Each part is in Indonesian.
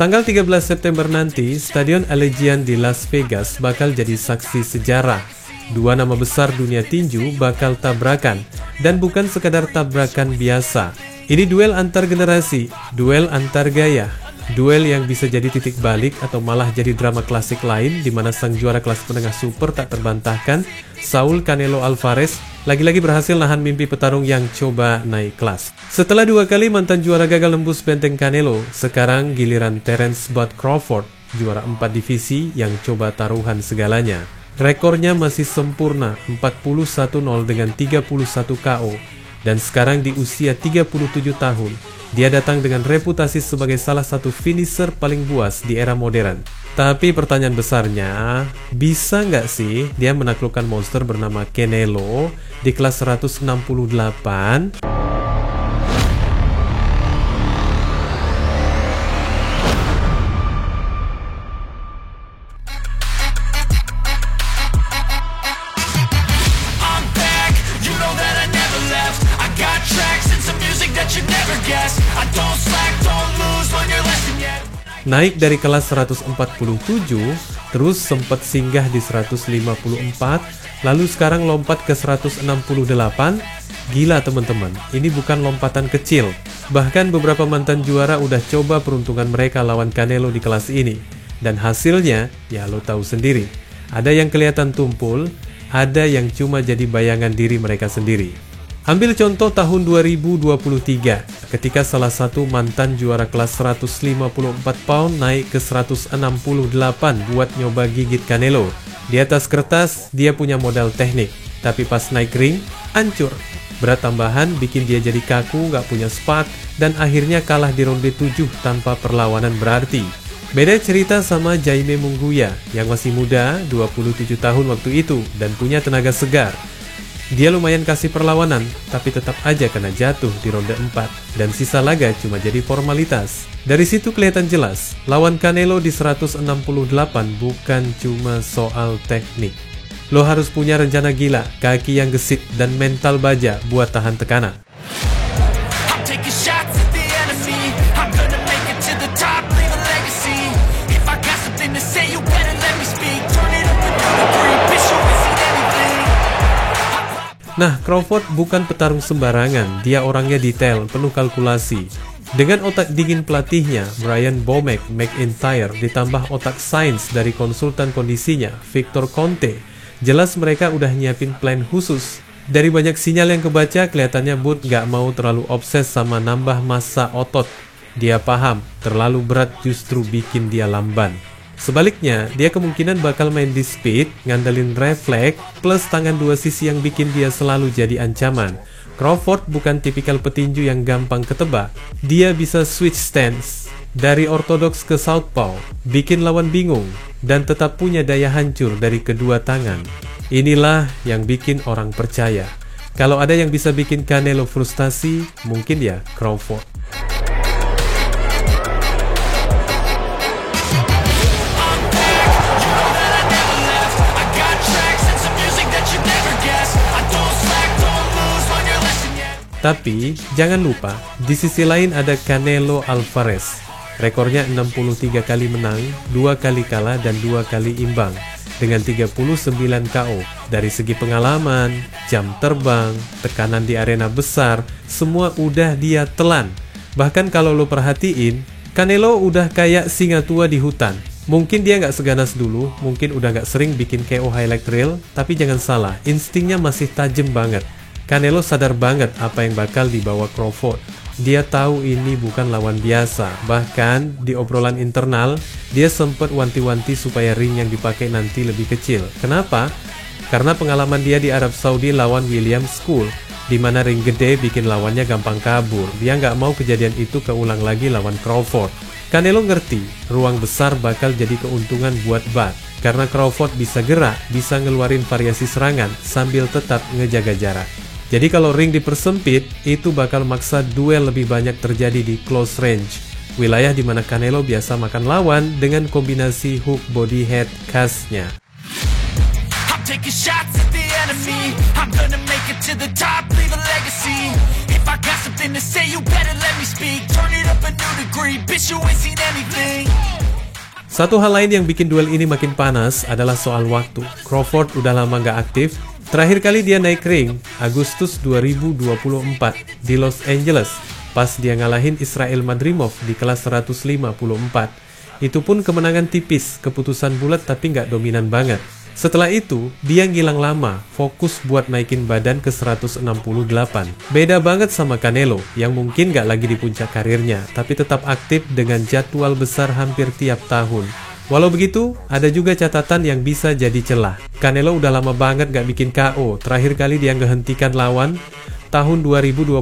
Tanggal 13 September nanti, Stadion Allegiant di Las Vegas bakal jadi saksi sejarah. Dua nama besar dunia tinju bakal tabrakan, dan bukan sekadar tabrakan biasa. Ini duel antar generasi, duel antar gaya, duel yang bisa jadi titik balik atau malah jadi drama klasik lain di mana sang juara kelas menengah super tak terbantahkan, Saul Canelo Alvarez, lagi-lagi berhasil nahan mimpi petarung yang coba naik kelas. Setelah 2 kali mantan juara gagal nembus benteng Canelo, sekarang giliran Terence Bud Crawford, juara 4 divisi yang coba taruhan segalanya. Rekornya masih sempurna, 41-0 dengan 31 KO. Dan sekarang di usia 37 tahun, dia datang dengan reputasi sebagai salah satu finisher paling buas di era modern. Tapi pertanyaan besarnya, bisa nggak sih dia menaklukkan monster bernama Canelo di kelas 168? Naik dari kelas 147, terus sempat singgah di 154, lalu sekarang lompat ke 168. Gila teman-teman, ini bukan lompatan kecil. Bahkan beberapa mantan juara udah coba peruntungan mereka lawan Canelo di kelas ini. Dan hasilnya, ya lo tahu sendiri. Ada yang kelihatan tumpul, ada yang cuma jadi bayangan diri mereka sendiri. Ambil contoh tahun 2023, ketika salah satu mantan juara kelas 154 pound naik ke 168 buat nyoba gigit Canelo. Di atas kertas, dia punya modal teknik, tapi pas naik ring, hancur. Berat tambahan bikin dia jadi kaku, gak punya spark, dan akhirnya kalah di ronde 7 tanpa perlawanan berarti. Beda cerita sama Jaime Munguia, yang masih muda, 27 tahun waktu itu, dan punya tenaga segar. Dia lumayan kasih perlawanan, tapi tetap aja kena jatuh di ronde 4, dan sisa laga cuma jadi formalitas. Dari situ kelihatan jelas, lawan Canelo di 168 bukan cuma soal teknik. Lo harus punya rencana gila, kaki yang gesit, dan mental baja buat tahan tekanan. Nah, Crawford bukan petarung sembarangan, dia orangnya detail, penuh kalkulasi. Dengan otak dingin pelatihnya, Brian Bomek McIntyre, ditambah otak sains dari konsultan kondisinya, Victor Conte, jelas mereka udah nyiapin plan khusus. Dari banyak sinyal yang kebaca, kelihatannya Bud gak mau terlalu obses sama nambah massa otot. Dia paham, terlalu berat justru bikin dia lamban. Sebaliknya, dia kemungkinan bakal main di speed, ngandelin refleks, plus tangan dua sisi yang bikin dia selalu jadi ancaman. Crawford bukan tipikal petinju yang gampang ketebak. Dia bisa switch stance, dari ortodoks ke southpaw, bikin lawan bingung, dan tetap punya daya hancur dari kedua tangan. Inilah yang bikin orang percaya. Kalau ada yang bisa bikin Canelo frustasi, mungkin ya Crawford. Tapi, jangan lupa, di sisi lain ada Canelo Alvarez. Rekornya 63 kali menang, 2 kali kalah, dan 2 kali imbang. Dengan 39 KO. Dari segi pengalaman, jam terbang, tekanan di arena besar, semua udah dia telan. Bahkan kalau lo perhatiin, Canelo udah kayak singa tua di hutan. Mungkin dia nggak seganas dulu, mungkin udah nggak sering bikin KO highlight reel, tapi jangan salah, instingnya masih tajam banget. Canelo sadar banget apa yang bakal dibawa Crawford. Dia tahu ini bukan lawan biasa. Bahkan di obrolan internal, dia sempat wanti-wanti supaya ring yang dipakai nanti lebih kecil. Kenapa? Karena pengalaman dia di Arab Saudi lawan William School, di mana ring gede bikin lawannya gampang kabur. Dia nggak mau kejadian itu keulang lagi lawan Crawford. Canelo ngerti, ruang besar bakal jadi keuntungan buat Bud. Karena Crawford bisa gerak, bisa ngeluarin variasi serangan sambil tetap ngejaga jarak. Jadi kalau ring dipersempit, itu bakal maksa duel lebih banyak terjadi di close range. Wilayah di mana Canelo biasa makan lawan dengan kombinasi hook body head khasnya. If I got something to say, you better let me speak. Turn it up a new degree, bitch, you ain't seen anything. Satu hal lain yang bikin duel ini makin panas adalah soal waktu. Crawford udah lama nggak aktif. Terakhir kali dia naik ring Agustus 2024 di Los Angeles pas dia ngalahin Israil Madrimov di kelas 154. Itu pun kemenangan tipis, keputusan bulat tapi nggak dominan banget. Setelah itu, dia ngilang lama, fokus buat naikin badan ke 168. Beda banget sama Canelo, yang mungkin nggak lagi di puncak karirnya, tapi tetap aktif dengan jadwal besar hampir tiap tahun. Walau begitu, ada juga catatan yang bisa jadi celah. Canelo udah lama banget nggak bikin KO, terakhir kali dia ngehentikan lawan tahun 2021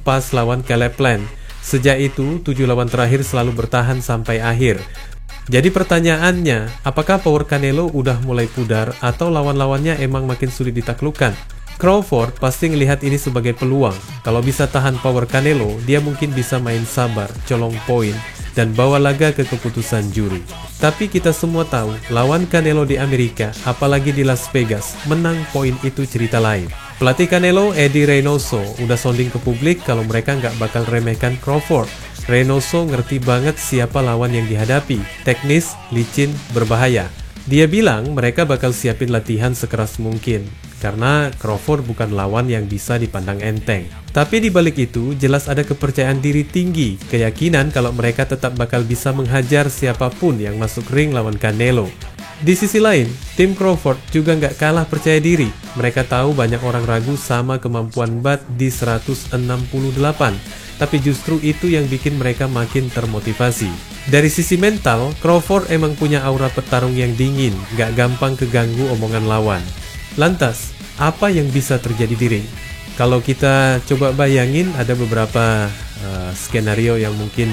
pas lawan Caleb Plant. Sejak itu, 7 lawan terakhir selalu bertahan sampai akhir. Jadi pertanyaannya, apakah power Canelo udah mulai pudar atau lawan-lawannya emang makin sulit ditaklukkan? Crawford pasti ngelihat ini sebagai peluang. Kalau bisa tahan power Canelo, dia mungkin bisa main sabar, colong poin, dan bawa laga ke keputusan juri. Tapi kita semua tahu, lawan Canelo di Amerika, apalagi di Las Vegas, menang poin itu cerita lain. Pelatih Canelo, Eddie Reynoso, udah sounding ke publik kalau mereka nggak bakal remehkan Crawford. Reynoso ngerti banget siapa lawan yang dihadapi, teknis, licin, berbahaya. Dia bilang mereka bakal siapin latihan sekeras mungkin, karena Crawford bukan lawan yang bisa dipandang enteng. Tapi di balik itu, jelas ada kepercayaan diri tinggi, keyakinan kalau mereka tetap bakal bisa menghajar siapapun yang masuk ring lawan Canelo. Di sisi lain, tim Crawford juga nggak kalah percaya diri. Mereka tahu banyak orang ragu sama kemampuan Bud di 168. Tapi justru itu yang bikin mereka makin termotivasi. Dari sisi mental, Crawford emang punya aura petarung yang dingin, gak gampang keganggu omongan lawan. Lantas, apa yang bisa terjadi di ring? Kalau kita coba bayangin, ada beberapa skenario yang mungkin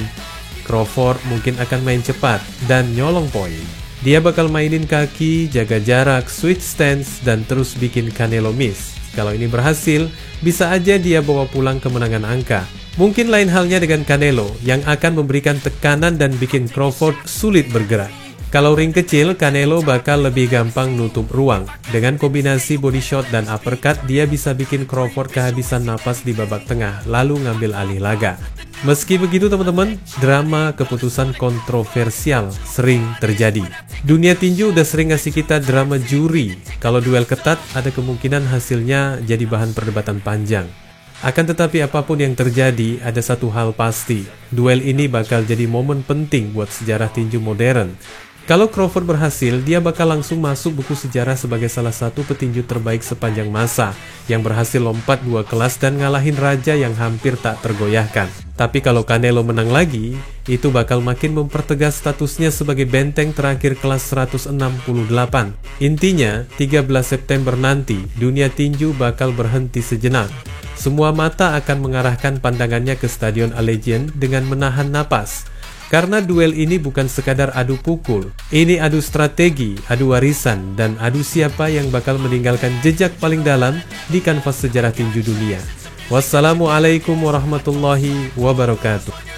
Crawford mungkin akan main cepat dan nyolong poin. Dia bakal mainin kaki, jaga jarak, switch stance, dan terus bikin Canelo miss. Kalau ini berhasil, bisa aja dia bawa pulang kemenangan angka. Mungkin lain halnya dengan Canelo, yang akan memberikan tekanan dan bikin Crawford sulit bergerak. Kalau ring kecil, Canelo bakal lebih gampang nutup ruang. Dengan kombinasi body shot dan uppercut, dia bisa bikin Crawford kehabisan napas di babak tengah, lalu ngambil alih laga. Meski begitu teman-teman, drama keputusan kontroversial sering terjadi. Dunia tinju udah sering ngasih kita drama juri. Kalau duel ketat, ada kemungkinan hasilnya jadi bahan perdebatan panjang. Akan tetapi apapun yang terjadi, ada satu hal pasti. Duel ini bakal jadi momen penting buat sejarah tinju modern. Kalau Crawford berhasil, dia bakal langsung masuk buku sejarah sebagai salah satu petinju terbaik sepanjang masa, yang berhasil lompat 2 kelas dan ngalahin raja yang hampir tak tergoyahkan. Tapi kalau Canelo menang lagi, itu bakal makin mempertegas statusnya sebagai benteng terakhir kelas 168. Intinya, 13 September nanti, dunia tinju bakal berhenti sejenak. Semua mata akan mengarahkan pandangannya ke Stadion Allegiant dengan menahan napas. Karena duel ini bukan sekadar adu pukul, ini adu strategi, adu warisan, dan adu siapa yang bakal meninggalkan jejak paling dalam di kanvas sejarah tinju dunia. Wassalamualaikum warahmatullahi wabarakatuh.